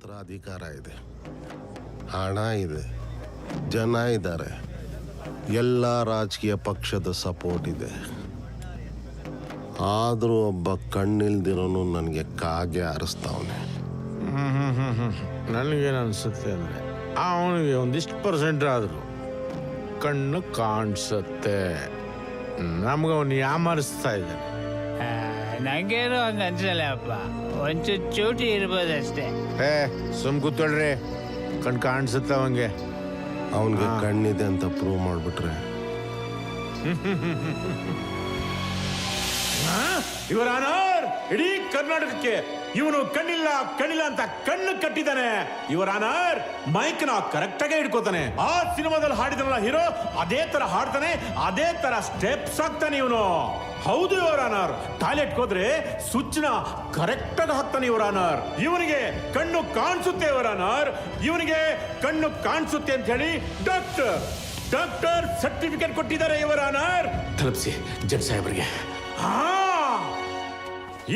ಹತ್ರ ಅಧಿಕಾರ ಇದೆ, ಹಣ ಇದೆ, ಜನ ಇದ್ದಾರೆ, ಎಲ್ಲ ರಾಜಕೀಯ ಪಕ್ಷದ ಸಪೋರ್ಟ್ ಇದೆ. ಆದರೂ ಒಬ್ಬ ಕಣ್ಣಿಲ್ದಿರೋನು ನನಗೆ ಕಾಗೆ ಆರಿಸ್ತಾವನೆ. ನನಗೇನು ಅನಿಸುತ್ತೆ ಅಂದರೆ ಅವನಿಗೆ ಒಂದಿಷ್ಟು ಪರ್ಸೆಂಟ್ ಆದರೂ ಕಣ್ಣು ಕಾಣಿಸುತ್ತೆ. ನಮ್ಗೆ ಅವನು ಯಾಮರಿಸ್ತಾ ಇದ್ದಾನೆ. ನಂಗೇನು ಹಂಗೆ ಅನ್ಸಲ್ಲ ಅಪ್ಪ, ಒಂಚೂರು ಚೂಟಿ ಇರ್ಬೋದಷ್ಟೇ. ಸುಮ್ ಕೂತ್ಕೊಳ್ರಿ, ಕಣ್ಣು ಕಾಣಿಸುತ್ತೆ ಅವಂಗೆ. ಅವನಿಗೆ ಕಣ್ಣಿದೆ ಅಂತ ಪ್ರೂವ್ ಮಾಡಿಬಿಟ್ರೆ ಇವರ ಆನರ್ ಇಡೀ ಕರ್ನಾಟಕಕ್ಕೆ ಇವನು ಕಣ್ಣಿಲ್ಲ ಅಂತ ಕಣ್ಣು ಕಟ್ಟಿದ್ದಾನೆ. ಇವರ ಆನರ್ ಮೈಕ್ ನ ಕರೆಕ್ಟ್ ಆಗಿ ಹಿಡ್ಕೋತಾನೆ. ಆ ಸಿನಿಮಾದಲ್ಲಿ ಹಾಡಿದನಲ್ಲ ಹೀರೋ, ಅದೇ ತರ ಹಾಡ್ತಾನೆ, ಅದೇ ತರ ಸ್ಟೆಪ್ಸ್ ಹಾಕ್ತಾನೆ ಇವನು. ಹೌದು ಇವರ ಆನರ್, ಟಾಯ್ಲೆಟ್ ಹೋದ್ರೆ ಸ್ವಿಚ್ ನ ಕರೆಕ್ಟ್ ಆಗಿ ಹಾಕ್ತಾನೆ ಇವರ ಆನರ್. ಇವನಿಗೆ ಕಣ್ಣು ಕಾಣಿಸುತ್ತೆ ಇವರ ಆನರ್, ಇವನಿಗೆ ಕಣ್ಣು ಕಾಣಿಸುತ್ತೆ ಅಂತ ಹೇಳಿ ಡಾಕ್ಟರ್ ಸರ್ಟಿಫಿಕೇಟ್ ಕೊಟ್ಟಿದ್ದಾರೆ ಇವರ ಆನರ್. ತಲುಪಿಸಿ ಜಡ್ ಸಾಹೇಬರಿಗೆ.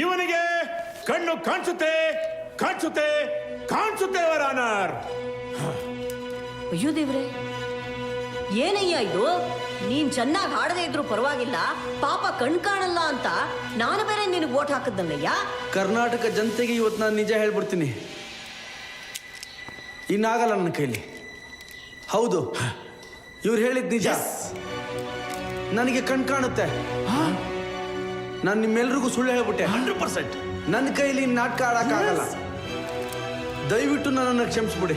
ಇವನಿಗೆ ಕಣ್ಣು ಕಾಣಿಸುತ್ತೆ ಇವರ ಆನರ್. ಅಯ್ಯೋ ದೇವ್ರೆ, ಏನಯ್ಯ ಇದು? ನೀನ್ ಚೆನ್ನಾಗಿ ಹಾಡದೇ ಇದ್ರು ಪರವಾಗಿಲ್ಲ, ಪಾಪ ಕಣ್ ಕಾಣಲ್ಲ ಅಂತ ನಾನು ಬೇರೆ ನಿನಗೆ ವೋಟ್ ಹಾಕಿದ್ದಲ್ಲಯ್ಯ. ಕರ್ನಾಟಕ ಜನತೆಗೆ ಇವತ್ತು ನಾನು ನಿಜ ಹೇಳ್ಬಿಡ್ತೀನಿ, ಇನ್ನಾಗಲ್ಲ ನನ್ನ ಕೈಲಿ. ಹೌದು, ಇವ್ರು ಹೇಳಿದ್ ನಿಜ. ನನಗೆ ಕಣ್ ಕಾಣುತ್ತೆ. ನಾನು ನಿಮ್ಮೆಲ್ರಿಗೂ ಸುಳ್ಳು ಹೇಳ್ಬಿಟ್ಟೆ. 100% ನನ್ನ ಕೈಲಿ ನಾಟಕ ಆಡಕ್ಕಾಗಲ್ಲ. ದಯವಿಟ್ಟು ನನ್ನನ್ನು ಕ್ಷಮಿಸ್ಬಿಡಿ.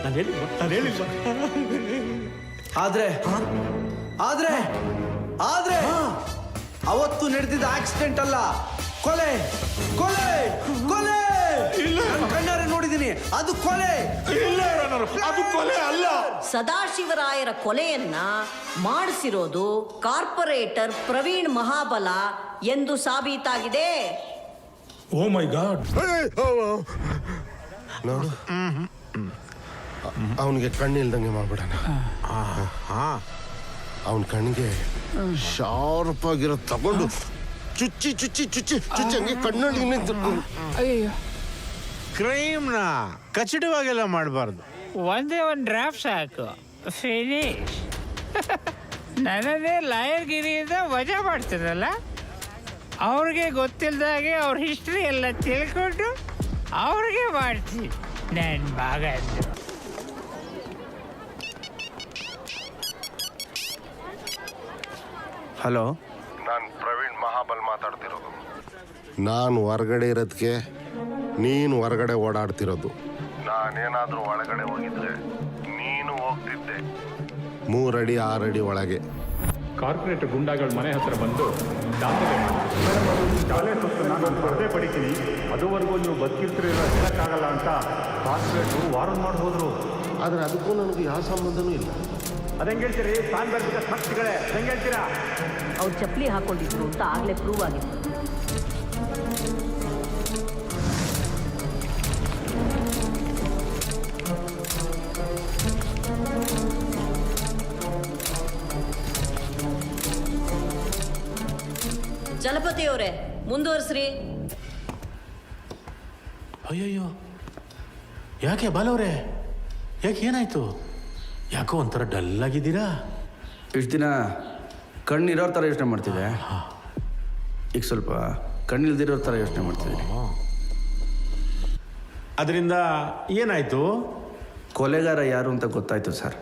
ನಾನು ಹೇಳಿಲ್ವಾ? ಆದ್ರೆ ಅವತ್ತು ನಡೆದಿದ್ದ ಆಕ್ಸಿಡೆಂಟ್ ಅಲ್ಲ, ಕೊಲೆ. ನಾನು ಕಣ್ಣಾರೆ ನೋಡಿದ್ದೀನಿ, ಅದು ಕೊಲೆ. ಅದು ಕೊಲೆ ಅಲ್ಲ. ಸದಾಶಿವರಾಯರ ಕೊಲೆಯನ್ನ ಮಾಡಿಸಿರೋದು ಕಾರ್ಪೊರೇಟರ್ ಪ್ರವೀಣ್ ಮಹಾಬಲ ಎಂದು ಸಾಬೀತಾಗಿದೆ. ಓ ಮೈ ಗಾಡ್. ನೋಡು, ಅವನಿಗೆ ಕಣ್ಣಿಲ್ದಂಗೆ ಮಾಡ್ಬಿಡೋಣ. ಅವನ ಕಣ್ಣಿಗೆ ಶಾರ್ಪ್ ಆಗಿರೋ ತಗೊಂಡು ಚುಚ್ಚಿ ಹಂಗೆ ಕಣ್ಣಲ್ಲಿ ಅಯ್ಯೋ, ಕ್ರೈಮ್ನ ಕಚಡವಾಗೆಲ್ಲ ಮಾಡಬಾರ್ದು. ಒಂದೇ ಒಂದು ಡ್ರಾಫ್ಟ್ ಸಾಕು, ಫಿನಿಶ್. ನನ್ನದೇ ಲಾಯರ್ಗಿರಿಯಿಂದ ವಜಾ ಮಾಡ್ತಿರಲ್ಲ, ಅವ್ರಿಗೆ ಗೊತ್ತಿಲ್ದಾಗೆ ಅವ್ರ ಹಿಸ್ಟ್ರಿ ಎಲ್ಲ ತಿಳ್ಕೊಂಡು ಅವ್ರಿಗೆ ಮಾಡ್ತೀನಿ ನನ್ನ ಮಗ. ಹಲೋ, ನಾನು ಪ್ರವೀಣ್ ಮಹಾಬಲ್ ಮಾತಾಡ್ತಿರೋದು. ನಾನು ಹೊರಗಡೆ ಇರೋದಕ್ಕೆ ನೀನು ಹೊರಗಡೆ ಓಡಾಡ್ತಿರೋದು. ನಾನೇನಾದ್ರೂ ಒಳಗಡೆ ಹೋಗಿದ್ರೆ ನೀನು ಹೋಗ್ತಿದ್ದೆ 3 ಅಡಿ 6 ಅಡಿ ಒಳಗೆ. ಕಾರ್ಪೊರೇಟ್ ಗುಂಡಾಗಳ ಮನೆ ಹತ್ರ ಬಂದು ದಾಖಲೆ ಮಾಡಿ ಶಾಲೆ ಹೊತ್ತು ನಾನು ಸ್ಪರ್ಧೆ ಪಡಿತೀನಿ, ಅದುವರೆಗೂ ನೀವು ಬದುಕಿರ್ತಿರೋ ಹೇಳಕ್ಕಾಗಲ್ಲ ಅಂತ ಕಾರ್ಪೊರೇಟ್ರು ವಾರನ್ ಮಾಡಿ ಹೋದ್ರು. ಆದರೆ ಅದಕ್ಕೂ ನನಗೆ ಯಾವ ಸಂಬಂಧನೂ ಇಲ್ಲ. ಅದಂಗೆ ಹೇಳ್ತೀರಿ? ಸಾಂದರ್ಭಿಕ ಸಾಕ್ಷಿಗಳೇ ಹೆಂಗೆ ಹೇಳ್ತೀರಾ? ಅವ್ರು ಚಪ್ಪಲಿ ಹಾಕೊಂಡಿದ್ರು ಅಂತ ಆಗ್ಲೇ ಪ್ರೂವ್ ಆಗಿತ್ತು. ಜಲಪತಿಯವರೇ, ಮುಂದುವರಿಸ್ರಿ. ಅಯ್ಯಯ್ಯೋ, ಯಾಕೆ ಬಾಲವ್ರೆ, ಯಾಕೆ ಏನಾಯ್ತು? ಯಾಕೋ ಒಂಥರ ಡಲ್ ಆಗಿದ್ದೀರಾ? ಇಷ್ಟು ದಿನ ಕಣ್ಣಿರೋ ಥರ ಯೋಚನೆ ಮಾಡ್ತಿದ್ದೆ, ಈಗ ಸ್ವಲ್ಪ ಕಣ್ಣಿಲ್ದಿರೋ ಥರ ಯೋಚನೆ ಮಾಡ್ತಿದ್ದೀನಿ. ಅದರಿಂದ ಏನಾಯ್ತು? ಕೊಲೆಗಾರ ಯಾರು ಅಂತ ಗೊತ್ತಾಯ್ತು ಸರ್.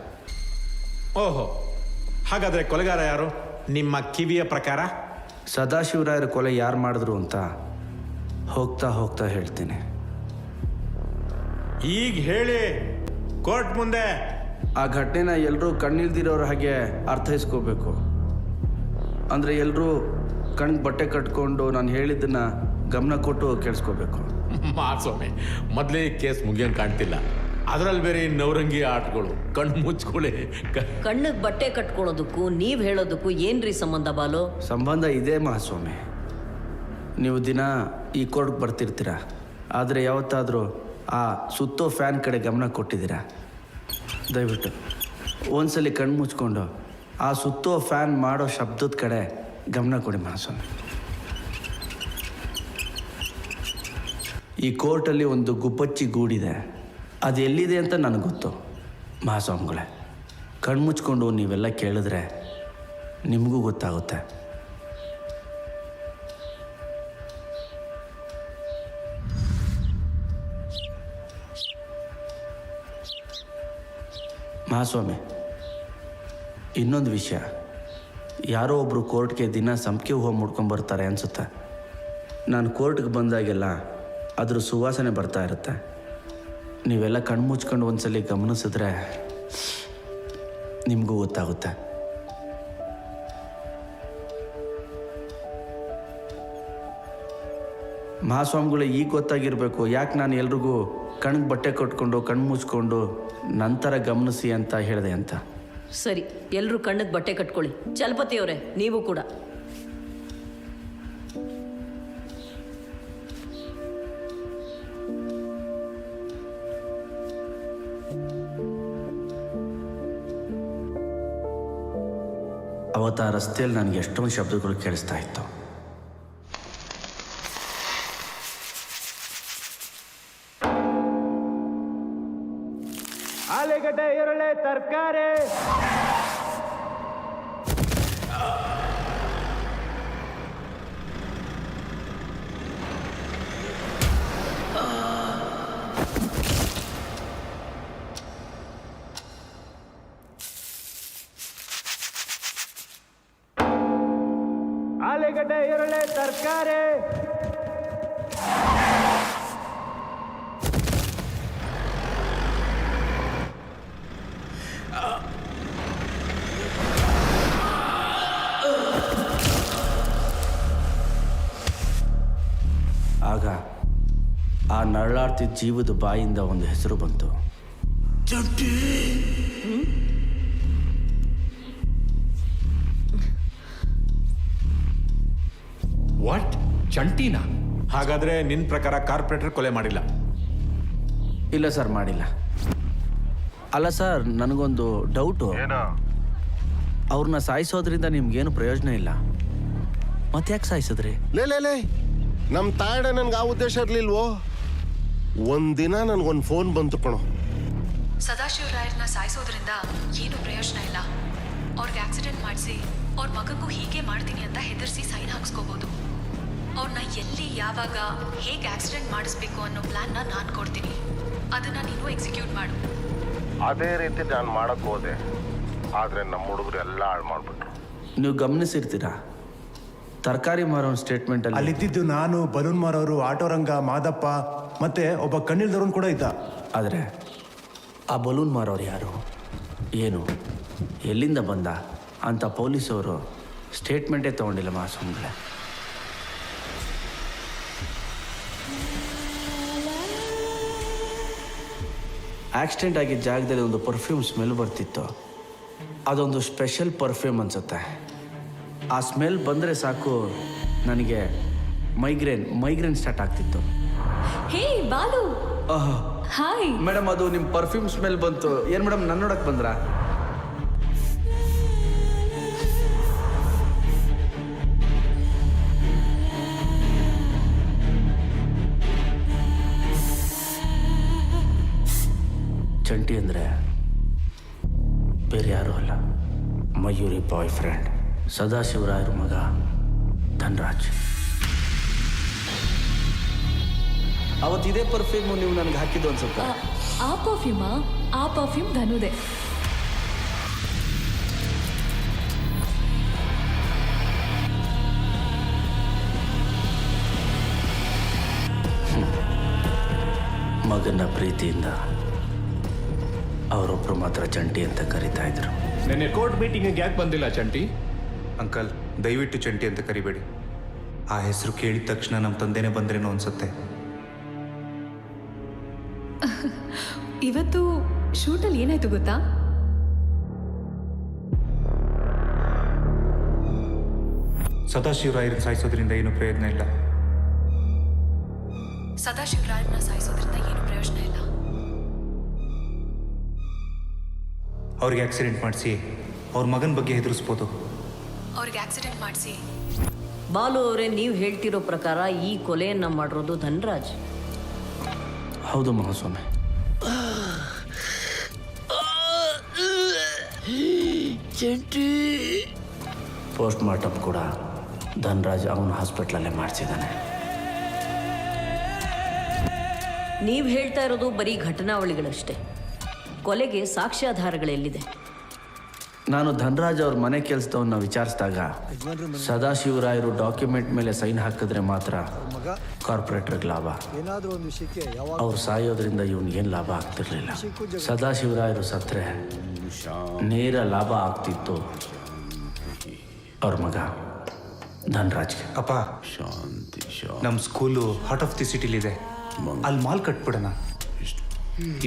ಓಹೋ, ಹಾಗಾದ್ರೆ ಕೊಲೆಗಾರ ಯಾರು ನಿಮ್ಮ ಕಿವಿಯ ಪ್ರಕಾರ? ಸದಾಶಿವರಾಯರ ಕೊಲೆ ಯಾರು ಮಾಡಿದ್ರು ಅಂತ ಹೋಗ್ತಾ ಹೇಳ್ತೀನಿ. ಈಗ ಹೇಳಿ ಕೋರ್ಟ್ ಮುಂದೆ. ಆ ಘಟನೆನ ಎಲ್ಲರೂ ಕಣ್ಣಿಲ್ದಿರೋರ ಹಾಗೆ ಅರ್ಥೈಸ್ಕೋಬೇಕು. ಅಂದರೆ ಎಲ್ಲರೂ ಕಣ್ಣಿಗೆ ಬಟ್ಟೆ ಕಟ್ಕೊಂಡು ನಾನು ಹೇಳಿದ್ದನ್ನು ಗಮನ ಕೊಟ್ಟು ಕೇಳಿಸ್ಕೋಬೇಕು. ಸ್ವಾಮಿ, ಮೊದಲೇ ಕೇಸ್ ಮುಗಿಯಂಗೆ ಕಾಣ್ತಿಲ್ಲ, ಅದರಲ್ಲಿ ಬೇರೆ ನವರಂಗಿ ಆಟಗಳು. ಕಣ್ಣು ಮುಚ್ಕೊಳ್ಳಿ. ಕಣ್ಣಿಗೆ ಬಟ್ಟೆ ಕಟ್ಕೊಳ್ಳೋದಕ್ಕೂ ನೀವು ಹೇಳೋದಕ್ಕೂ ಏನ್ರಿ ಸಂಬಂಧ ಬಾಲು? ಸಂಬಂಧ ಇದೆ ಮಹಾಸ್ವಾಮಿ. ನೀವು ದಿನ ಈ ಕೋರ್ಟ್ಗೆ ಬರ್ತಿರ್ತೀರ, ಆದರೆ ಯಾವತ್ತಾದರೂ ಆ ಸುತ್ತೋ ಫ್ಯಾನ್ ಕಡೆ ಗಮನ ಕೊಟ್ಟಿದ್ದೀರಾ? ದಯವಿಟ್ಟು ಒಂದ್ಸಲಿ ಕಣ್ಣು ಮುಚ್ಕೊಂಡು ಆ ಸುತ್ತೋ ಫ್ಯಾನ್ ಮಾಡೋ ಶಬ್ದದ ಕಡೆ ಗಮನ ಕೊಡಿ ಮಹಾಸ್ವಾಮಿ. ಈ ಕೋರ್ಟಲ್ಲಿ ಒಂದು ಗುಬ್ಬಚ್ಚಿ ಗೂಡಿದೆ, ಅದು ಎಲ್ಲಿದೆ ಅಂತ ನನಗೆ ಗೊತ್ತು. ಮಹಾಸ್ವಾಮಿಗಳೇ, ಕಣ್ಮುಚ್ಕೊಂಡು ನೀವೆಲ್ಲ ಕೇಳಿದ್ರೆ ನಿಮಗೂ ಗೊತ್ತಾಗುತ್ತೆ. ಮಹಾಸ್ವಾಮಿ, ಇನ್ನೊಂದು ವಿಷಯ, ಯಾರೋ ಒಬ್ಬರು ಕೋರ್ಟ್ಗೆ ದಿನ ಸಂಪಿಗೆ ಹೂವು ಮುಡ್ಕೊಂಬರ್ತಾರೆ ಅನಿಸುತ್ತೆ. ನಾನು ಕೋರ್ಟ್ಗೆ ಬಂದಾಗೆಲ್ಲ ಅದ್ರ ಸುವಾಸನೆ ಬರ್ತಾ ಇರುತ್ತೆ. ನೀವೆಲ್ಲ ಕಣ್ಮುಚ್ಕೊಂಡು ಒಂದ್ಸಲಿ ಗಮನಿಸಿದ್ರೆ ನಿಮಗೂ ಗೊತ್ತಾಗುತ್ತೆ. ಮಹಾಸ್ವಾಮಿಗಳು ಈಗ ಗೊತ್ತಾಗಿರಬೇಕು ಯಾಕೆ ನಾನು ಎಲ್ರಿಗೂ ಕಣ್ಗೆ ಬಟ್ಟೆ ಕಟ್ಕೊಂಡು ಕಣ್ಣು ಮುಚ್ಕೊಂಡು ನಂತರ ಗಮನಿಸಿ ಅಂತ ಹೇಳಿದೆ ಅಂತ. ಸರಿ, ಎಲ್ಲರೂ ಕಣ್ಣಿಗೆ ಬಟ್ಟೆ ಕಟ್ಕೊಳ್ಳಿ. ಚಲಪತಿಯವರೇ, ನೀವು ಕೂಡ. ಅವತ್ತು ಆ ರಸ್ತೆಯಲ್ಲಿ ನನಗೆ ಎಷ್ಟೊಂದು ಶಬ್ದಗಳು ಕೇಳಿಸ್ತಾ ಇತ್ತು. ಆಲೂಗಡ್ಡೆ, ಈರುಳ್ಳಿ, ತರಕಾರಿ. ಆಲೂಗಡ್ಡೆ, ಈರುಳ್ಳಿ, ತರಕಾರಿ. ಆಗ ಆ ನರಳಾಡ್ತಿದ್ದ ಜೀವದ ಬಾಯಿಂದ ಒಂದು ಹೆಸರು ಬಂತು, ಚಂಟಿ. ವಾಟ್? ಚಂಟಿನಾ? ಹಾಗಾದ್ರೆ ನಿನ್ ಪ್ರಕಾರ ಕಾರ್ಪೊರೇಟರ್ ಕೊಲೆ ಮಾಡಿಲ್ಲ? ಇಲ್ಲ ಸರ್, ಮಾಡಿಲ್ಲ. ಅಲ್ಲ ಸರ್, ನನಗೊಂದು ಡೌಟು. ಅವ್ರನ್ನ ಸಾಯಿಸೋದ್ರಿಂದ ನಿಮ್ಗೇನು ಪ್ರಯೋಜನ ಇಲ್ಲ, ಮತ್ತೆ ಯಾಕೆ ಸಾಯಿಸಿದ್ರಿ? ಲೇ ನಮ್ಮ ತಾಯಡ ನನ್ಗೆ ಆ ಉದ್ದೇಶ ಇರ್ಲಿಲ್ವೋ. ಒಂದಿನ ನನ್ಗೊಂದು ಫೋನ್ ಬಂತು ಕಣೋ. ಸದಾಶಿವರಾಯರ್ನ ಸಾಯಿಸೋದ್ರಿಂದ ಏನು ಪ್ರಯೋಜನ ಇಲ್ಲ. ಅವ್ರಿಗೆ ಆಕ್ಸಿಡೆಂಟ್ ಮಾಡಿಸಿ ಅವ್ರ ಮಗಕ್ಕೂ ಹೀಗೆ ಮಾಡ್ತೀನಿ ಅಂತ ಹೆದರ್ಸಿ ಸೈನ್ ಹಾಕ್ಸ್ಕೋಬೋದು. ಅವ್ರನ್ನ ಎಲ್ಲಿ, ಯಾವಾಗ, ಹೇಗೆ ಆಕ್ಸಿಡೆಂಟ್ ಮಾಡಿಸ್ಬೇಕು ಅನ್ನೋ ಪ್ಲಾನ್ನ ನಾನು ಕೊಡ್ತೀನಿ. ಅದನ್ನ ನೀನು ಎಕ್ಸಿಕ್ಯೂಟ್ ಮಾಡು. ಅದೇ ರೀತಿ ನಾನು ಮಾಡಕ್ ಹೋದೆ, ಆದ್ರೆ ನಮ್ಮ ಹುಡುಗರು ಎಲ್ಲ ಹಾಳು ಮಾಡ್ಬಿಟ್ರು. ನೀವು ಗಮನಿಸಿರ್ತೀರಾ, ತರಕಾರಿ ಮಾರೋ ಸ್ಟೇಟ್ಮೆಂಟಲ್ಲಿ ಅಲ್ಲಿದ್ದು ನಾನು, ಬಲೂನ್ ಮಾರೋರು, ಆಟೋರಂಗ, ಮಾದಪ್ಪ ಮತ್ತೆ ಒಬ್ಬ ಕಣ್ಣಿಲ್ದವ್ರನ್ ಕೂಡ ಇದ್ದ. ಆದರೆ ಆ ಬಲೂನ್ ಮಾರೋರು ಯಾರು, ಏನು, ಎಲ್ಲಿಂದ ಬಂದ ಅಂತ ಪೊಲೀಸವರು ಸ್ಟೇಟ್ಮೆಂಟೇ ತೊಗೊಂಡಿಲ್ಲ ಮಹಾಸ್ವಾಮಿಗಳೇ. ಆಕ್ಸಿಡೆಂಟ್ ಆಗಿದ್ದ ಜಾಗದಲ್ಲಿ ಒಂದು ಪರ್ಫ್ಯೂಮ್ ಸ್ಮೆಲ್ ಬರ್ತಿತ್ತು. ಅದೊಂದು ಸ್ಪೆಷಲ್ ಪರ್ಫ್ಯೂಮ್ ಅನಿಸುತ್ತೆ. ಆ ಸ್ಮೆಲ್ ಬಂದರೆ ಸಾಕು ನನಗೆ ಮೈಗ್ರೇನ್ ಸ್ಟಾರ್ಟ್ ಆಗ್ತಿತ್ತು. ಹೇ ಬಾಲು, ಹಾಯ್. ಮೇಡಮ್, ಅದು ನಿಮ್ಮ ಪರ್ಫ್ಯೂಮ್ ಸ್ಮೆಲ್ ಬಂತು. ಏನು ಮೇಡಮ್, ನನ್ನ ನೋಡಕ್ಕೆ ಬಂದ್ರಾ? ಚಂಟಿ ಅಂದರೆ ಬೇರೆ ಯಾರೂ ಅಲ್ಲ, ಮಯೂರಿ ಬಾಯ್ ಫ್ರೆಂಡ್, ಸದಾಶಿವರಾಯರ ಮಗ ಧನ್ರಾಜ್. ಅವತ್ತು ಇದೇ ಪರ್ಫ್ಯೂಮು ನೀವು ನನಗೆ ಹಾಕಿದ್ದು ಅನ್ಸುತ್ತೆ. ಆ ಪರ್ಫ್ಯೂಮಾ? ಆ ಪರ್ಫ್ಯೂಮ್ ಧನುದೆ. ಮಗನ ಪ್ರೀತಿಯಿಂದ ಅವರೊಬ್ಬರು ಮಾತ್ರ ಚಂಟಿ ಅಂತ ಕರಿತಾ ಇದ್ರು. ನಿನ್ನೆ ಕೋರ್ಟ್ ಮೀಟಿಂಗಿಗೆ ಯಾಕೆ ಬಂದಿಲ್ಲ ಚಂಟಿ? ಅಂಕಲ್, ದಯವಿಟ್ಟು ಚಂಟಿ ಅಂತ ಕರಿಬೇಡಿ. ಆ ಹೆಸರು ಕೇಳಿದ ತಕ್ಷಣ ನಮ್ಮ ತಂದೆನೇ ಬಂದ್ರೇನೋ ಅನ್ಸುತ್ತೆ. ಇವತ್ತು ಶೂಟಲ್ಲಿ ಏನಾಯ್ತು ಗೊತ್ತಾ? ಸದಾಶಿವರಾಯರನ್ನ ಸಾಯಿಸೋದ್ರಿಂದ ಏನು ಪ್ರಯೋಜನ ಇಲ್ಲ. ಸದಾಶಿವರಾಯರ್ನ ಸಾಯಿಸೋದ್ರಿಂದ ಏನು ಪ್ರಯೋಜನ ಇಲ್ಲ. ಅವ್ರಿಗೆ ಆಕ್ಸಿಡೆಂಟ್ ಮಾಡಿಸಿ ಅವ್ರ ಮಗನ ಬಗ್ಗೆ ಹೆದರಿಸ್ಬೋದು. ಅವ್ರಿಗೆ ಆಕ್ಸಿಡೆಂಟ್ ಮಾಡಿಸಿ. ಬಾಲು ಅವರೇ, ನೀವು ಹೇಳ್ತಿರೋ ಪ್ರಕಾರ ಈ ಕೊಲೆಯನ್ನ ಮಾಡಿರೋದು ಧನ್ರಾಜ್. ಹೌದು ಮಹಾಸ್ವಾಮಿ. ಪೋಸ್ಟ್ ಮಾರ್ಟಮ್ ಕೂಡ ಧನ್ರಾಜ್ ಅವನ ಹಾಸ್ಪಿಟ್ಲಲ್ಲೇ ಮಾಡಿಸಿದ್ದಾನೆ. ನೀವು ಹೇಳ್ತಾ ಇರೋದು ಬರೀ ಘಟನಾವಳಿಗಳಷ್ಟೇ. ಕೊಲೆಗೆ ಸಾಕ್ಷ್ಯಾಧಾರಗಳೆಲ್ಲಿದೆ? ನಾನು ಧನ್ರಾಜ್ ಅವ್ರ ಮನೆ ಕೆಲಸದವನ್ನ ವಿಚಾರಿಸಿದಾಗ ಸದಾಶಿವರಾಯರು ಡಾಕ್ಯುಮೆಂಟ್ ಮೇಲೆ ಸೈನ್ ಹಾಕಿದ್ರೆ ಮಾತ್ರ ಕಾರ್ಪೊರೇಟರ್ಗೆ ಲಾಭ, ಅವ್ರು ಸಾಯೋದ್ರಿಂದ ಇವನಿಗೇನು ಲಾಭ ಆಗ್ತಿರ್ಲಿಲ್ಲ. ಸದಾಶಿವರಾಯರು ಸತ್ರೆ ನೇರ ಲಾಭ ಆಗ್ತಿತ್ತು ಅವ್ರ ಮಗ ಧನ್ರಾಜ್ಗೆ. ಅಪ್ಪ, ನಮ್ಮ ಸ್ಕೂಲು ಹಾರ್ಟ್ ಆಫ್ ದಿ ಸಿಟಿಲಿದೆ, ಅಲ್ಲಿ ಮಾಲ್ ಕಟ್ಬಿಡೋಣ.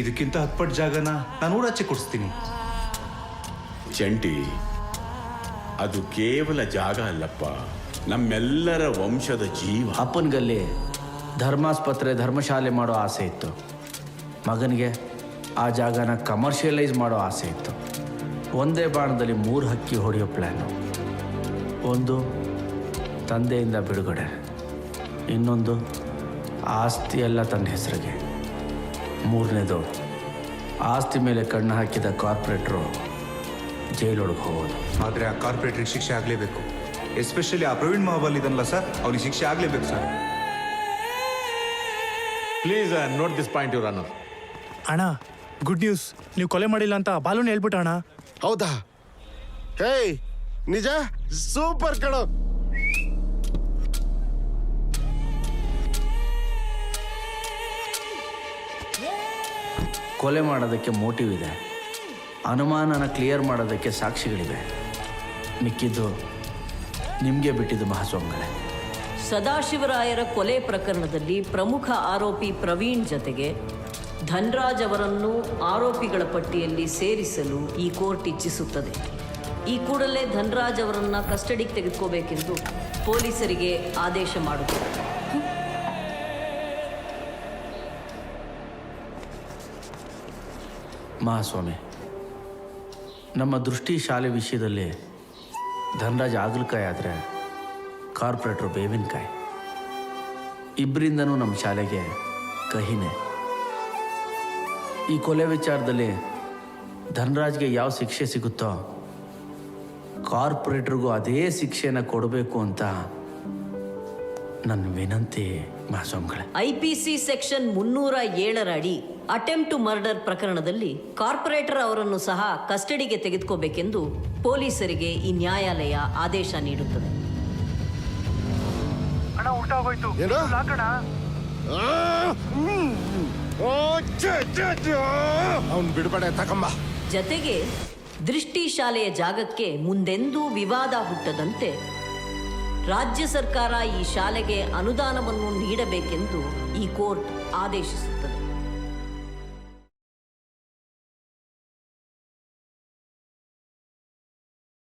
ಇದಕ್ಕಿಂತ 10 ಪಟ್ಟು ಜಾಗನ ನಾನು ಊರಾಚೆ ಕೊಡಿಸ್ತೀನಿ. ಚಂಟಿ, ಅದು ಕೇವಲ ಜಾಗ ಅಲ್ಲಪ್ಪ, ನಮ್ಮೆಲ್ಲರ ವಂಶದ ಜೀವ. ಅಪ್ಪನಿಗಲ್ಲಿ ಧರ್ಮಾಸ್ಪತ್ರೆ ಧರ್ಮಶಾಲೆ ಮಾಡೋ ಆಸೆ ಇತ್ತು, ಮಗನಿಗೆ ಆ ಜಾಗನ ಕಮರ್ಷಿಯಲೈಸ್ ಮಾಡೋ ಆಸೆ ಇತ್ತು. ಒಂದೇ ಬಾಣದಲ್ಲಿ 3 ಹಕ್ಕಿ ಹೊಡೆಯೋ ಪ್ಲ್ಯಾನು. ಒಂದು ತಂದೆಯಿಂದ ಬಿಡುಗಡೆ, ಇನ್ನೊಂದು ಆಸ್ತಿ ಎಲ್ಲ ತನ್ನ ಹೆಸರಿಗೆ, ಮೂರನೇದು ಆಸ್ತಿ ಮೇಲೆ ಕಣ್ಣು ಹಾಕಿದ ಕಾರ್ಪೊರೇಟ್ರು ಜೈಲೊಳಗೆ ಹೋಗೋದು. ಆದರೆ ಆ ಕಾರ್ಪೊರೇಟ್ರಿಗೆ ಶಿಕ್ಷೆ ಆಗಲೇಬೇಕು. ಎಸ್ಪೆಷಲಿ ಆ ಪ್ರವೀಣ್ ಮಹಾಬಲ್ ಇದನ್ನಲ್ಲ ಸರ್, ಅವ್ನಿಗೆ ಶಿಕ್ಷೆ ಆಗಲೇಬೇಕು sir. Please note this point your honour. ಅಣ್ಣ, ಗುಡ್ ನ್ಯೂಸ್, ನೀವು ಕೊಲೆ ಮಾಡಿಲ್ಲ ಅಂತ ಬಾಲೂನ್ ಹೇಳ್ಬಿಟ್ಟ ಅಣ್ಣ. ಹೌದಾ? ಹೇಯ್, ನಿಜ? ಸೂಪರ್ ಕಣೋ. ಕೊಲೆ ಮಾಡೋದಕ್ಕೆ ಮೋಟಿವ್ ಇದೆ, ಅನುಮಾನನ ಕ್ಲಿಯರ್ ಮಾಡೋದಕ್ಕೆ ಸಾಕ್ಷಿಗಳಿವೆ. ಮಿಕ್ಕಿದ್ದು ನಿಮಗೆ ಬಿಟ್ಟಿದ್ದು ಮಹಾಸ್ವಾಮಿಗಳೇ. ಸದಾಶಿವರಾಯರ ಕೊಲೆ ಪ್ರಕರಣದಲ್ಲಿ ಪ್ರಮುಖ ಆರೋಪಿ ಪ್ರವೀಣ್ ಜೊತೆಗೆ ಧನ್ರಾಜ್ ಅವರನ್ನು ಆರೋಪಿಗಳ ಪಟ್ಟಿಯಲ್ಲಿ ಸೇರಿಸಲು ಈ ಕೋರ್ಟ್ ಇಚ್ಛಿಸುತ್ತದೆ. ಈ ಕೂಡಲೇ ಧನ್ರಾಜ್ ಅವರನ್ನು ಕಸ್ಟಡಿಗೆ ತೆಗೆದುಕೋಬೇಕೆಂದು ಪೊಲೀಸರಿಗೆ ಆದೇಶ ಮಾಡುತ್ತದೆ. ಮಹಾಸ್ವಾಮಿ, ನಮ್ಮ ದೃಷ್ಟಿ ಶಾಲೆ ವಿಷಯದಲ್ಲಿ ಧನ್ರಾಜ್ ಆಗಲಕಾಯಿ ಆದರೆ ಕಾರ್ಪೊರೇಟ್ರು ಬೇವಿನಕಾಯಿ. ಇಬ್ಬರಿಂದನೂ ನಮ್ಮ ಶಾಲೆಗೆ ಕಹಿನೇ. ಈ ಕೊಲೆ ವಿಚಾರದಲ್ಲಿ ಧನ್ರಾಜ್ಗೆ ಯಾವ ಶಿಕ್ಷೆ ಸಿಗುತ್ತೋ ಕಾರ್ಪೊರೇಟ್ರಿಗೂ ಅದೇ ಶಿಕ್ಷೆನ ಕೊಡಬೇಕು ಅಂತ ನನ್ನ ವಿನಂತಿ ಮಹಾಸ್ವಾಮಿಗಳೇ. IPC ಸೆಕ್ಷನ್ 307 ಅಡಿ ಅಟೆಂಪ್ಟ್ ಟು ಮರ್ಡರ್ ಪ್ರಕರಣದಲ್ಲಿ ಕಾರ್ಪೊರೇಟರ್ ಅವರನ್ನು ಸಹ ಕಸ್ಟಡಿಗೆ ತೆಗೆದುಕೋಬೇಕೆಂದು ಪೊಲೀಸರಿಗೆ ಈ ನ್ಯಾಯಾಲಯ ಆದೇಶ ನೀಡುತ್ತದೆ. ಅವನ್ ಬಿಡುಗಡೆ ತಗೊಂಬ. ಜತೆಗೆ ದೃಷ್ಟಿ ಶಾಲೆಯ ಜಾಗಕ್ಕೆ ಮುಂದೆಂದೂ ವಿವಾದ ಹುಟ್ಟದಂತೆ ರಾಜ್ಯ ಸರ್ಕಾರ ಈ ಶಾಲೆಗೆ ಅನುದಾನವನ್ನು ನೀಡಬೇಕೆಂದು ಈ ಕೋರ್ಟ್ ಆದೇಶಿಸುತ್ತದೆ.